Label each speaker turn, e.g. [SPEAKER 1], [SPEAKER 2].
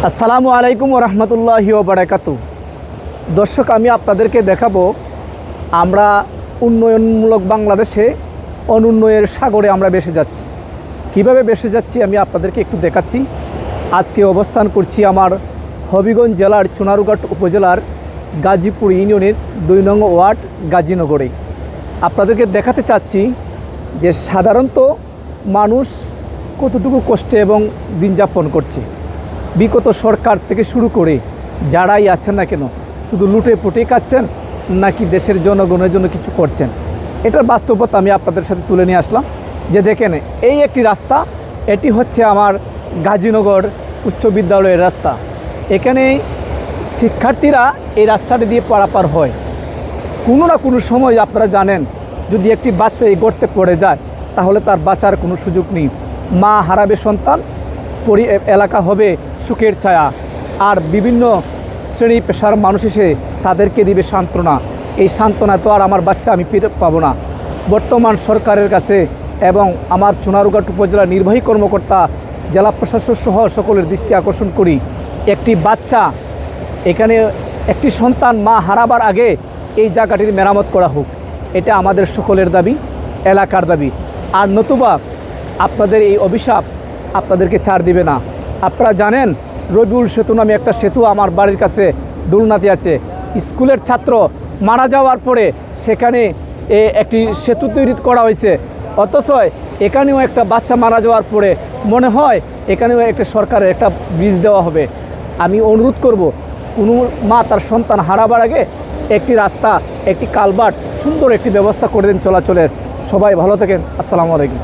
[SPEAKER 1] আসসালামু আলাইকুম রহমতুল্লাহি ওয়া বারাকাতুহু। দর্শক, আমি আপনাদেরকে দেখাবো আমরা উন্নয়নমূলক বাংলাদেশে অনুন্নয়নের সাগরে আমরা ভেসে যাচ্ছি। কিভাবে ভেসে যাচ্ছি আমি আপনাদেরকে একটু দেখাচ্ছি। আজকে অবস্থান করছি আমার হবিগঞ্জ জেলার চুনারুঘাট উপজেলার গাজীপুর ইউনিয়নের 2 নং ওয়ার্ড গাজীনগরে। আপনাদেরকে দেখাতে চাচ্ছি যে সাধারণত মানুষ কতটুকু কষ্টে এবং দিন যাপন করছে। বিগত সরকার থেকে শুরু করে যারাই আছেন না কেন, শুধু লুটে পুটে খাচ্ছেন নাকি দেশের জনগণের জন্য কিছু করছেন, এটার বাস্তবতা আমি আপনাদের সাথে তুলে নিয়ে আসলাম। যে দেখেন, এই একটি রাস্তা, এটি হচ্ছে আমার গাজীনগর উচ্চ বিদ্যালয়ের রাস্তা। এখানে শিক্ষার্থীরা এই রাস্তাটি দিয়ে পারাপার হয়। কোনো না কোনো সময় আপনারা জানেন, যদি একটি বাচ্চা এই গর্তে পড়ে যায় তাহলে তার বাঁচার কোনো সুযোগ নেই। মা হারাবে সন্তান, এলাকা হবে সুখের ছায়া, আর বিভিন্ন শ্রেণী পেশার মানুষ এসে তাদেরকে দিবে সান্ত্বনা। এই সান্ত্বনা তো আর আমার বাচ্চা আমি ফিরে পাবো না। বর্তমান সরকারের কাছে এবং আমার চুনারুঘাট উপজেলা নির্বাহী কর্মকর্তা, জেলা প্রশাসক সহ সকলের দৃষ্টি আকর্ষণ করি, একটি বাচ্চা এখানে, একটি সন্তান মা হারাবার আগে এই জায়গাটির মেরামত করা হোক। এটা আমাদের সকলের দাবি, এলাকার দাবি। আর নতুবা আপনাদের এই অভিশাপ আপনাদেরকে ছাড় দিবে না। আপনারা জানেন, রবিউল সেতু নামে একটা সেতু আমার বাড়ির কাছে দুলনাতে আছে। স্কুলের ছাত্র মারা যাওয়ার পরে সেখানে একটি সেতু তৈরি করা হয়েছে, অথচ এখানেও একটা বাচ্চা মারা যাওয়ার পরে মনে হয় এখানেও একটা সরকারের একটা ব্রিজ দেওয়া হবে। আমি অনুরোধ করব, কোনো মা তার সন্তান হারাবার আগে একটি রাস্তা, একটি কালভার্ট, সুন্দর একটি ব্যবস্থা করে দেন চলাচলের। সবাই ভালো থাকেন। আসসালামু আলাইকুম।